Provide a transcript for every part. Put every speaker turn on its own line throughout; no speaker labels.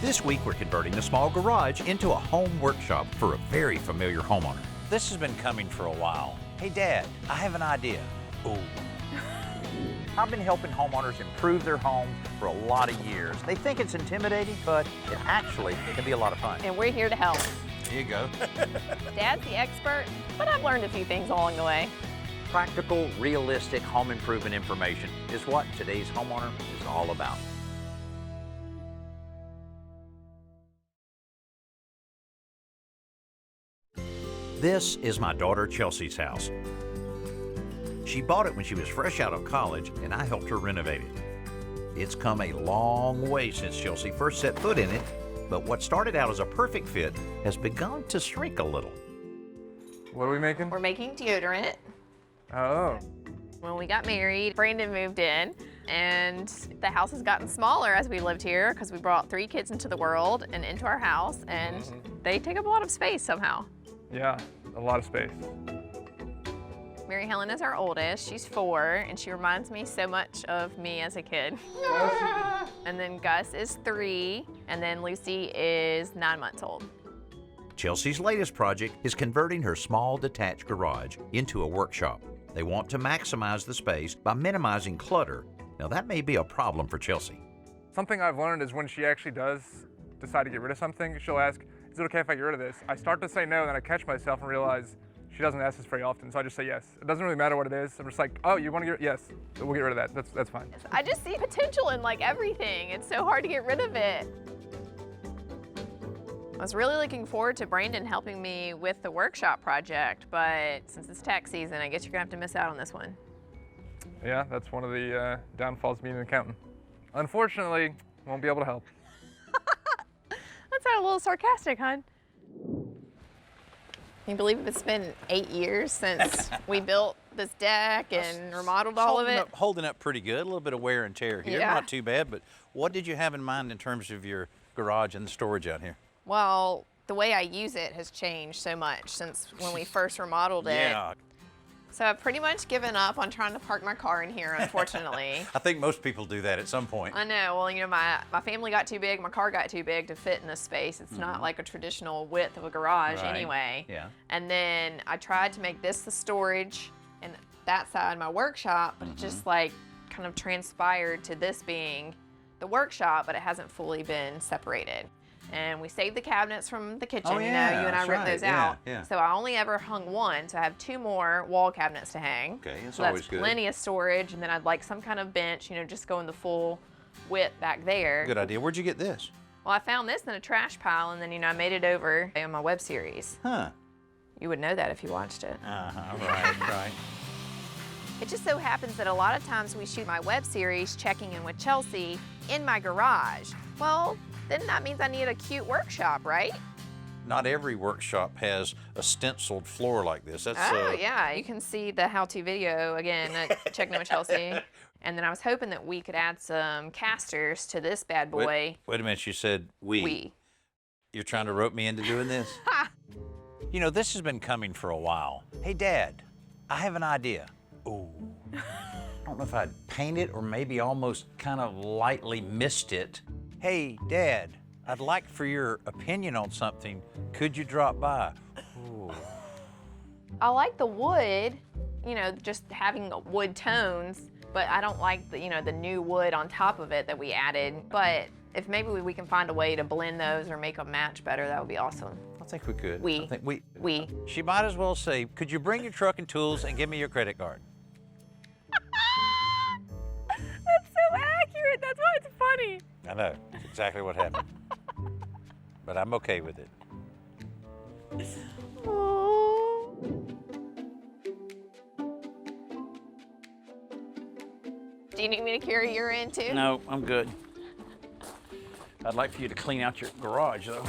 This week we're converting a small garage into a home workshop for a very familiar homeowner. This has been coming for a while. Hey Dad, I have an idea. Ooh. I've been helping homeowners improve their homes for a lot of years. They think it's intimidating, but it actually can be a lot of fun.
And we're here to help.
Here you go.
Dad's the expert, but I've learned a few things along the way.
Practical, realistic home improvement information is what today's homeowner is all about. This is my daughter Chelsea's house. She bought it when she was fresh out of college, and I helped her renovate it. It's come a long way since Chelsea first set foot in it, but what started out as a perfect fit has begun to shrink a little.
What are we making?
We're making deodorant.
Oh.
When we got married, Brandon moved in, and the house has gotten smaller as we lived here because we brought 3 kids into the world and into our house, and they take up a lot of space somehow.
Yeah, a lot of space.
Mary Helen is our oldest. She's 4, and she reminds me so much of me as a kid. And then Gus is 3, and then Lucy is 9 months old.
Chelsea's latest project is converting her small detached garage into a workshop. They want to maximize the space by minimizing clutter. Now that may be a problem for Chelsea.
Something I've learned is when she actually does decide to get rid of something, she'll ask, is it okay if I get rid of this? I start to say no, and then I catch myself and realize she doesn't ask this very often, so I just say yes. It doesn't really matter what it is. I'm just like, oh, you want to get rid? Yes, we'll get rid of that. That's fine.
I just see potential in like everything. It's so hard to get rid of it. I was really looking forward to Brandon helping me with the workshop project, but since it's tax season, I guess you're gonna have to miss out on this one.
Yeah, that's one of the downfalls of being an accountant. Unfortunately, won't be able to help.
That sounded a little sarcastic, hon. Can you believe it's been 8 years since we built this deck and remodeled all of it?
Holding up pretty good, a little bit of wear and tear here,
Yeah.
not too bad, but what did you have in mind in terms of your garage and the storage out here?
Well, the way I use it has changed so much since when we first remodeled it.
Yeah.
So I've pretty much given up on trying to park my car in here, unfortunately.
I think most people do that at some point.
I know, well, you know, my family got too big, my car got too big to fit in this space. It's not like a traditional width of a garage
Right.
anyway.
Yeah.
And then I tried to make this the storage and that side my workshop, but it just like kind of transpired to this being the workshop, but it hasn't fully been separated. And we saved the cabinets from the kitchen,
Oh,
you know,
yeah,
you and I
that's
ripped
right.
those
Yeah,
out.
yeah.
So I only ever hung 1, so I have 2 more wall cabinets to hang.
Okay, that's
So
always
that's
good.
plenty of storage, and then I'd like some kind of bench, you know, just going the full width back there.
Good idea. Where'd you get this?
Well, I found this in a trash pile, and then, you know, I made it over on my web series.
Huh.
You would know that if you watched it.
Right, right.
It just so happens that a lot of times we shoot my web series, Checking In with Chelsea, in my garage. Well, then that means I need a cute workshop, right?
Not every workshop has a stenciled floor like this. That's
Oh, yeah, you can see the how-to video again at Checking In with Chelsea. And then I was hoping that we could add some casters to this bad boy.
Wait a minute, you said we. You're trying to rope me into doing this? You know, this has been coming for a while. Hey, Dad, I have an idea. Ooh. I don't know if I'd paint it or maybe almost kind of lightly mist it. Hey, Dad, I'd like for your opinion on something. Could you drop by? Ooh.
I like the wood, you know, just having wood tones, but I don't like the, you know, the new wood on top of it that we added. But if maybe we can find a way to blend those or make them match better, that would be awesome.
I think we could.
We.
I think we.
We.
She might as well say, could you bring your truck and tools and give me your credit card?
That's so accurate. That's why it's funny.
I know, it's exactly what happened. But I'm okay with it.
Oh. Do you need me to carry your end too?
No, I'm good. I'd like for you to clean out your garage, though.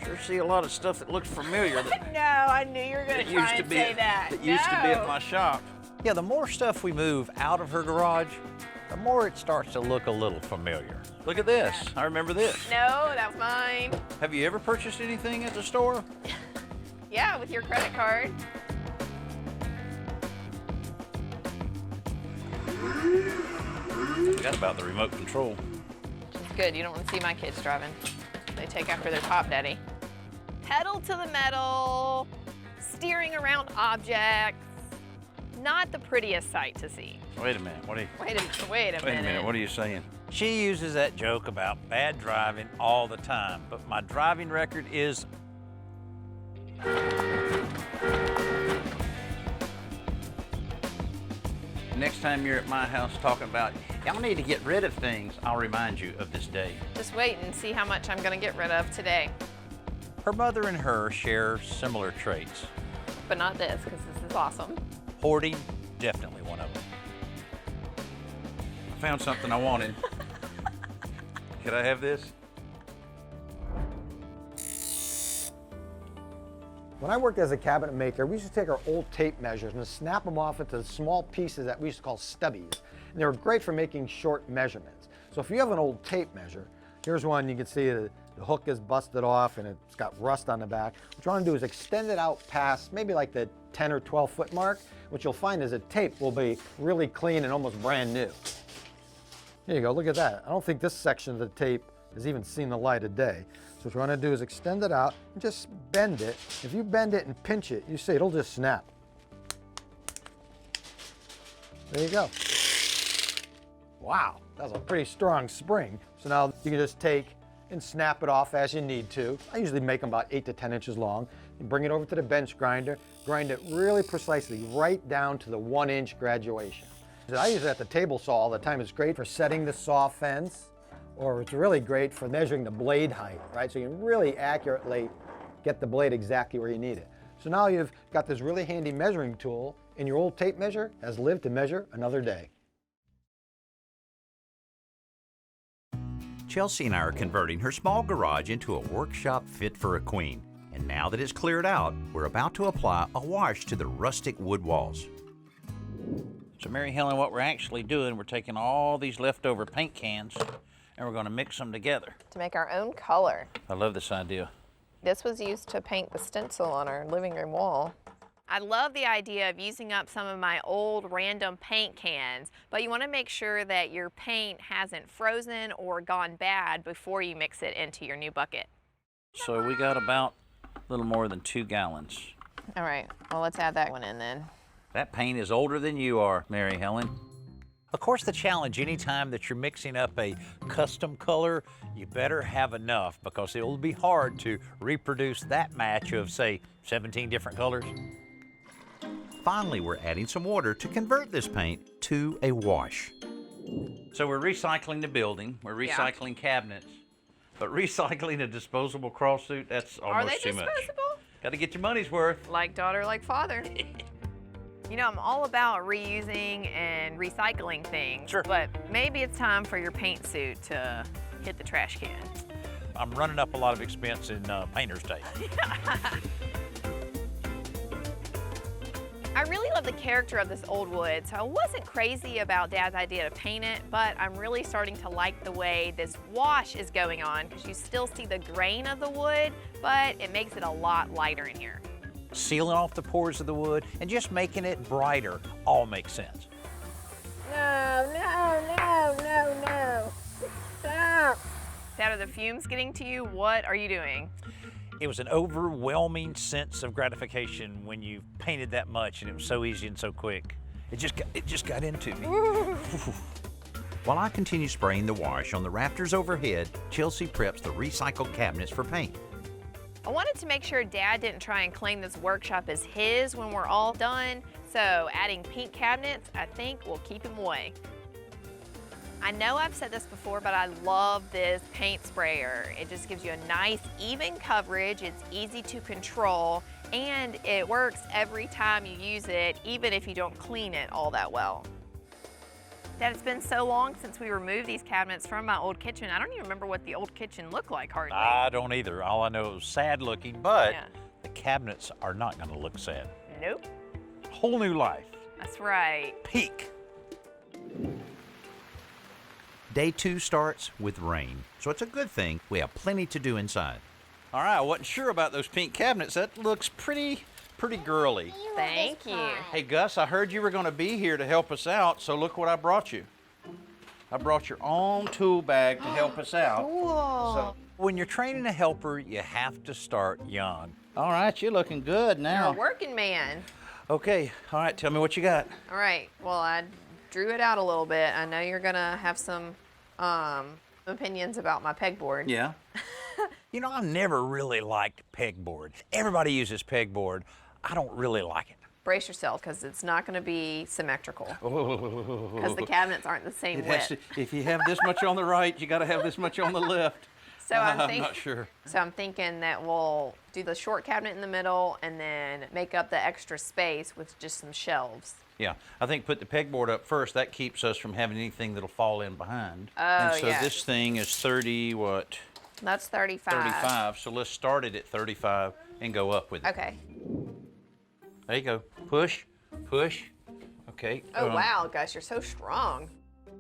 Sure see a lot of stuff that looks familiar that
No, I knew you were going to try and say that.
that used to be at my shop. Yeah, the more stuff we move out of her garage, the more it starts to look a little familiar. Look at this. I remember this.
No, that was mine.
Have you ever purchased anything at the store?
Yeah, with your credit card.
Forgot about the remote control.
It's good. You don't want to see my kids driving. They take after their top daddy. Pedal to the metal, steering around objects. Not the prettiest sight to see.
Wait a minute. What are you?
Wait a minute.
What are you saying? She uses that joke about bad driving all the time, but my driving record is. Next time you're at my house talking about, y'all need to get rid of things, I'll remind you of this day.
Just wait and see how much I'm gonna get rid of today.
Her mother and her share similar traits.
But not this, because this is awesome.
Hoarding, definitely one of them. I found something I wanted. Could I have this?
When I worked as a cabinet maker, we used to take our old tape measures and snap them off into small pieces that we used to call stubbies. And they were great for making short measurements. So if you have an old tape measure, here's one, you can see the hook is busted off and it's got rust on the back. What you want to do is extend it out past maybe like the 10 or 12 foot mark. What you'll find is the tape will be really clean and almost brand new. Here you go, look at that. I don't think this section of the tape has even seen the light of day. So what you want to do is extend it out and just bend it. If you bend it and pinch it, you see it'll just snap. There you go. Wow, that's a pretty strong spring. So now you can just take and snap it off as you need to. I usually make them about 8 to 10 inches long. You bring it over to the bench grinder, grind it really precisely, right down to the 1-inch graduation. I use it at the table saw all the time. It's great for setting the saw fence, or it's really great for measuring the blade height, right? So you can really accurately get the blade exactly where you need it. So now you've got this really handy measuring tool, and your old tape measure has lived to measure another day.
Chelsea and I are converting her small garage into a workshop fit for a queen. And now that it's cleared out, we're about to apply a wash to the rustic wood walls. So Mary Helen, what we're actually doing, we're taking all these leftover paint cans and we're going to mix them together.
To make our own color.
I love this idea.
This was used to paint the stencil on our living room wall. I love the idea of using up some of my old random paint cans, but you want to make sure that your paint hasn't frozen or gone bad before you mix it into your new bucket.
So we got about a little more than 2 gallons.
All right, well, let's add that one in then.
That paint is older than you are, Mary Helen. Of course, the challenge anytime that you're mixing up a custom color, you better have enough because it will be hard to reproduce that match of, say, 17 different colors. Finally, we're adding some water to convert this paint to a wash. So we're recycling the building, we're recycling cabinets, but recycling a disposable crawl suit, that's almost too much. Are they disposable? Got to get your money's worth.
Like daughter, like father. You know, I'm all about reusing and recycling things,
sure,
but maybe it's time for your paint suit to hit the trash can.
I'm running up a lot of expense in painter's tape.
I really love the character of this old wood, so I wasn't crazy about Dad's idea to paint it, but I'm really starting to like the way this wash is going on because you still see the grain of the wood, but it makes it a lot lighter in here.
Sealing off the pores of the wood and just making it brighter all makes sense.
No. Stop. Dad, are the fumes getting to you? What are you doing?
It was an overwhelming sense of gratification when you painted that much and it was so easy and so quick. It just got into me. While I continue spraying the wash on the rafters overhead, Chelsea preps the recycled cabinets for paint.
I wanted to make sure Dad didn't try and claim this workshop as his when we're all done, so adding pink cabinets, I think, will keep him away. I know I've said this before, but I love this paint sprayer. It just gives you a nice, even coverage. It's easy to control, and it works every time you use it, even if you don't clean it all that well. Dad, it's been so long since we removed these cabinets from my old kitchen. I don't even remember what the old kitchen looked like, hardly.
I don't either. All I know is sad looking, but the cabinets are not going to look sad.
Nope.
Whole new life.
That's right.
Peak. Day 2 starts with rain, so it's a good thing we have plenty to do inside. All right, I wasn't sure about those pink cabinets. That looks pretty girly.
Thank you.
Hey, Gus, I heard you were going to be here to help us out, so look what I brought you. I brought your own tool bag to help us out.
Cool.
So when you're training a helper, you have to start young.
All right, you're looking good
You're
now.
a working man.
Okay, all right, tell me what you got.
All right, well, I drew it out a little bit. I know you're gonna have some opinions about my pegboard.
Yeah. You know, I've never really liked pegboard. Everybody uses pegboard. I don't really like it.
Brace yourself, because it's not gonna be symmetrical. Because the cabinets aren't the same
It has
width.
to, if you have this much on the right, you got to have this much on the left.
So I'm
not sure.
So I'm thinking that we'll do the short cabinet in the middle and then make up the extra space with just some shelves.
Yeah, I think put the pegboard up first. That keeps us from having anything that'll fall in behind.
Oh,
and so
yes.
this thing is 30, what?
That's 35.
35. So let's start it at 35 and go up with it.
Okay.
There you go. Push, push. Okay.
Oh, wow, Gus, you're so strong.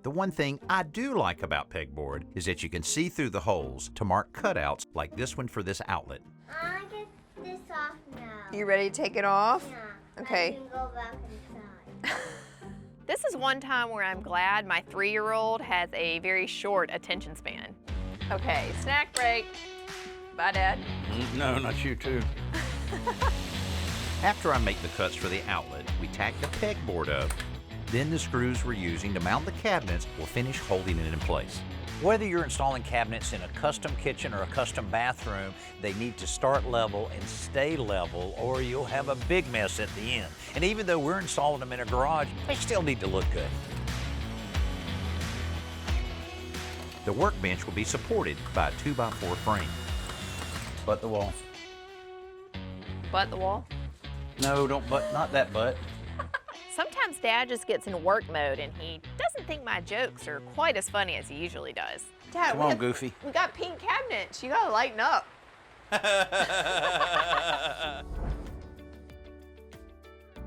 The one thing I do like about pegboard is that you can see through the holes to mark cutouts like this one for this outlet.
I get this off now.
You ready to take it off?
Yeah.
Okay.
I can go back inside.
This is one time where I'm glad my 3-year-old has a very short attention span. Okay, snack break. Bye, Dad.
No, not you too. After I make the cuts for the outlet, we tack the pegboard up. Then the screws we're using to mount the cabinets will finish holding it in place. Whether you're installing cabinets in a custom kitchen or a custom bathroom, they need to start level and stay level, or you'll have a big mess at the end. And even though we're installing them in a garage, they still need to look good. The workbench will be supported by a 2x4 frame. Butt the wall.
Butt the wall.
No, don't butt, not that butt.
Sometimes Dad just gets in work mode and he doesn't think my jokes are quite as funny as he usually does. Dad,
Come on, Goofy.
We got pink cabinets. You gotta lighten up.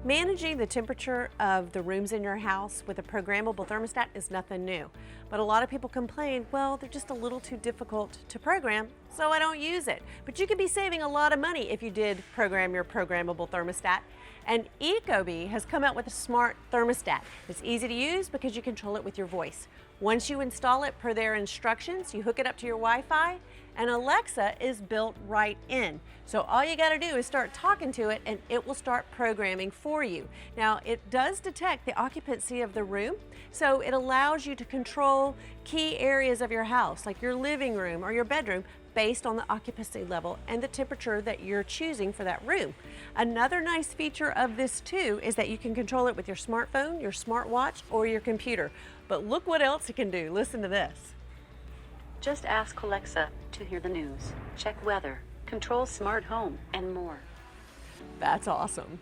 Managing the temperature of the rooms in your house with a programmable thermostat is nothing new. But a lot of people complain, well, they're just a little too difficult to program, so I don't use it. But you could be saving a lot of money if you did program your programmable thermostat. And Ecobee has come out with a smart thermostat. It's easy to use because you control it with your voice. Once you install it per their instructions, you hook it up to your Wi-Fi, and Alexa is built right in. So all you gotta do is start talking to it and it will start programming for you. Now, it does detect the occupancy of the room, so it allows you to control key areas of your house, like your living room or your bedroom, based on the occupancy level and the temperature that you're choosing for that room. Another nice feature of this too is that you can control it with your smartphone, your smartwatch, or your computer. But look what else it can do. Listen to this.
Just ask Alexa to hear the news, check weather, control smart home, and more.
That's awesome.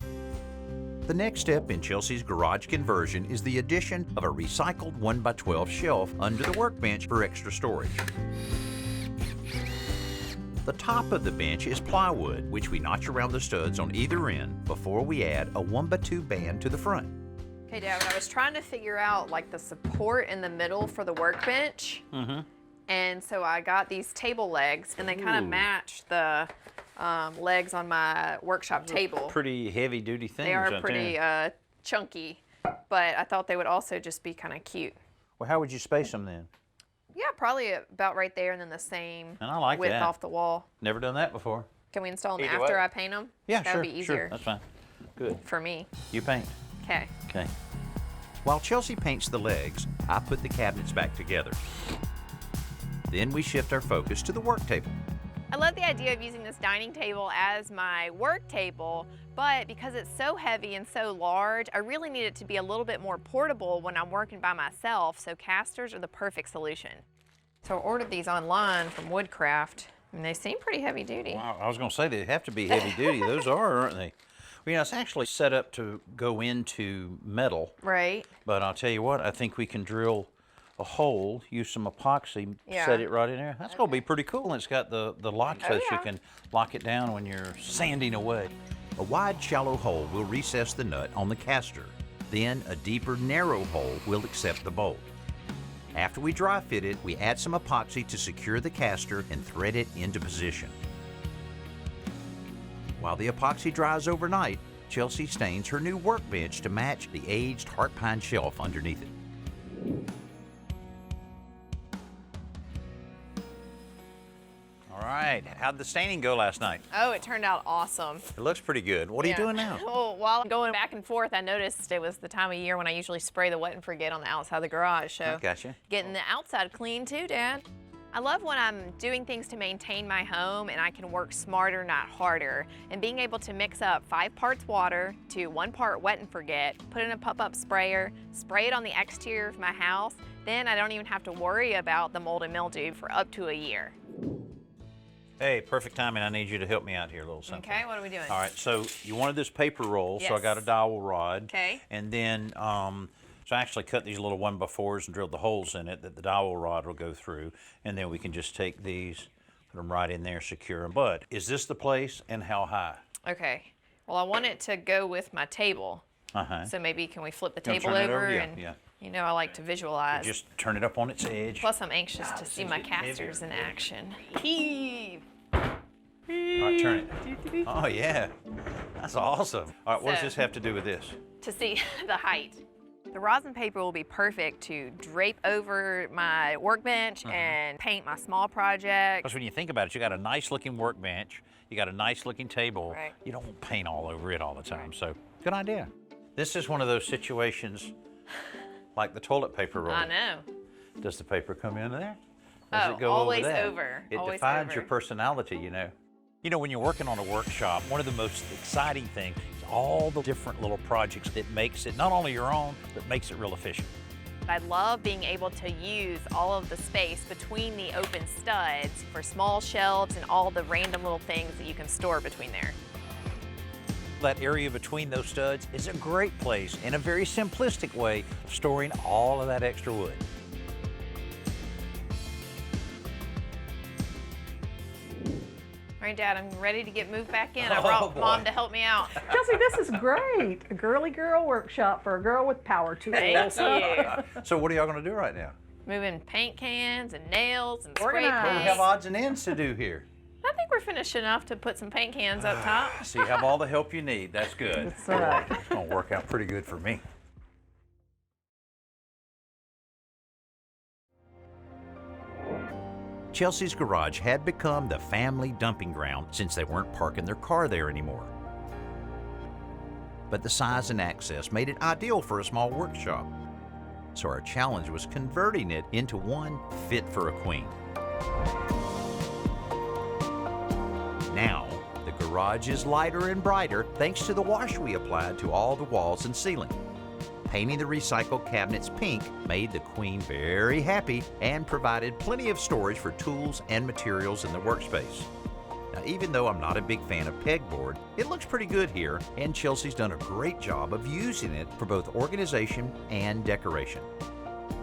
The next step in Chelsea's garage conversion is the addition of a recycled 1x12 shelf under the workbench for extra storage. The top of the bench is plywood, which we notch around the studs on either end before we add a 1x2 band to the front.
Okay, Dad, I was trying to figure out like the support in the middle for the workbench. And so I got these table legs and they kind of match the legs on my workshop table.
Pretty heavy duty things.
They are
out
pretty
there.
chunky, but I thought they would also just be kind of cute.
Well, how would you space them then?
Yeah, probably about right there and then the same
And I like
width
that.
off the wall.
Never done that before.
Can we install them
Either
after
way.
I paint them?
Yeah,
That
sure.
would be
Sure,
easier
that's fine. Good.
for me.
You paint.
Okay.
Okay. While Chelsea paints the legs, I put the cabinets back together. Then we shift our focus to the work table.
I love the idea of using this dining table as my work table, but because it's so heavy and so large, I really need it to be a little bit more portable when I'm working by myself, so casters are the perfect solution. So I ordered these online from Woodcraft, and they seem pretty heavy duty.
Wow, I was going to say they have to be heavy duty. Those are, aren't they? Well, you know, it's actually set up to go into metal,
Right?
but I'll tell you what, I think we can drill a hole, use some epoxy,
Yeah.
set it right in there. That's going to be pretty cool. And it's got the lock so that you
yeah.
can lock it down when you're sanding away. A wide, shallow hole will recess the nut on the caster. Then a deeper, narrow hole will accept the bolt. After we dry fit it, we add some epoxy to secure the caster and thread it into position. While the epoxy dries overnight, Chelsea stains her new workbench to match the aged heart pine shelf underneath it. All right, how'd the staining go last night?
Oh, it turned out awesome.
It looks pretty good. What are you doing now?
Well, while going back and forth, I noticed it was the time of year when I usually spray the wet and forget on the outside of the garage. So
I gotcha.
Getting the outside clean too, Dad. I love when I'm doing things to maintain my home and I can work smarter, not harder. And being able to mix up 5 parts water to 1 part wet and forget, put in a pop-up sprayer, spray it on the exterior of my house, then I don't even have to worry about the mold and mildew for up to a year.
Hey, perfect timing. I need you to help me out here a little something.
Okay, what are we doing?
All right, so you wanted this paper roll, so I
Yes.
got a dowel rod.
Okay.
And then, so I actually cut these little 1x4s and drilled the holes in it that the dowel rod will go through. And then we can just take these, put them right in there, secure them. But is this the place and how high?
Okay. Well, I want it to go with my table.
Uh-huh.
So maybe can we flip the
You wanna
table
turn it
over?
over? Yeah,
And,
yeah.
you know, I like to visualize.
Just turn it up on its edge.
Plus, I'm anxious to see my casters in action. Heave!
All right, turn it. Oh, yeah. That's awesome. All right, what does
So-
this have to do with this?
To see the height. The rosin paper will be perfect to drape over my workbench and paint my small project.
Because when you think about it, you got a nice looking workbench, you got a nice looking table.
Right.
You don't want paint all over it all the time. So, good idea. This is one of those situations like the toilet paper roll.
I know.
Does the paper come in there? Does
Oh,
it go
always
over that?
over.
It
Always
defines
over.
your personality, you know. You know, when you're working on a workshop, one of the most exciting things is all the different little projects that makes it not only your own, but makes it real efficient.
I love being able to use all of the space between the open studs for small shelves and all the random little things that you can store between there.
That area between those studs is a great place in a very simplistic way of storing all of that extra wood.
All right, Dad, I'm ready to get moved back in. I brought Mom to help me out.
Chelsea, this is great. A girly girl workshop for a girl with power tools.
Thank you.
So what are y'all going to do right now?
Moving paint cans and nails and spray
Organized.
Well, we
paint.
have odds and ends to do here.
I think we're finished enough to put some paint cans up top.
So you have all the help you need. That's good.
That's right.
It's going to work out pretty good for me. Chelsea's garage had become the family dumping ground since they weren't parking their car there anymore. But the size and access made it ideal for a small workshop. So our challenge was converting it into one fit for a queen. Now, the garage is lighter and brighter thanks to the wash we applied to all the walls and ceiling. Painting the recycled cabinets pink made the queen very happy and provided plenty of storage for tools and materials in the workspace. Now, even though I'm not a big fan of pegboard, it looks pretty good here, and Chelsea's done a great job of using it for both organization and decoration.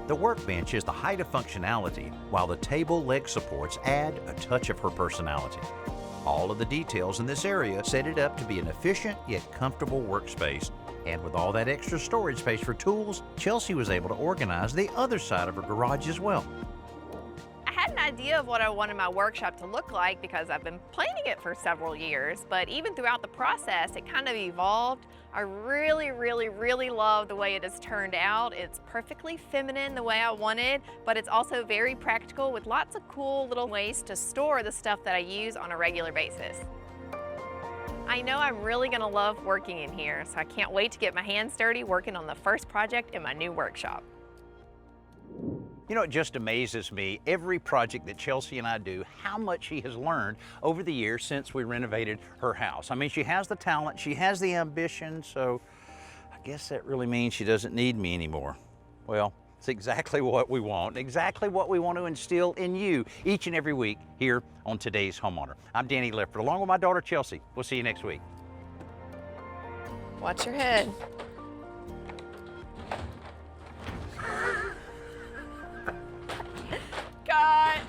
The workbench is the height of functionality, while the table leg supports add a touch of her personality. All of the details in this area set it up to be an efficient yet comfortable workspace. And with all that extra storage space for tools, Chelsea was able to organize the other side of her garage as well.
I had an idea of what I wanted my workshop to look like because I've been planning it for several years, but even throughout the process, it kind of evolved. I really, really, really love the way it has turned out. It's perfectly feminine the way I wanted, but it's also very practical with lots of cool little ways to store the stuff that I use on a regular basis. I know I'm really gonna love working in here, so I can't wait to get my hands dirty working on the first project in my new workshop.
You know, it just amazes me, every project that Chelsea and I do, how much she has learned over the years since we renovated her house. I mean, she has the talent, she has the ambition, so I guess that really means she doesn't need me anymore. Well, it's exactly what we want, exactly what we want to instill in you each and every week here on Today's Homeowner. I'm Danny Lipford, along with my daughter Chelsea. We'll see you next week.
Watch your head. Got.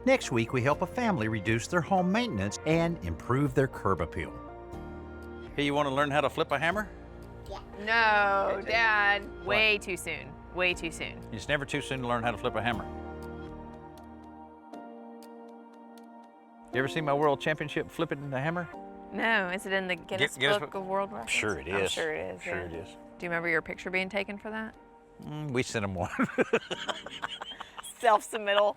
Next week, we help a family reduce their home maintenance and improve their curb appeal. Hey, you want to learn how to flip a hammer?
No, Dad, way too soon. Way too soon.
It's never too soon to learn how to flip a hammer. You ever seen my world championship flipping the hammer?
No, is it in the Guinness
Guinness
Book of World Records?
Sure it
I'm
is.
sure it is.
Sure
yeah.
it is.
Do you remember your picture being taken for that?
We sent them one.
Self-submittal.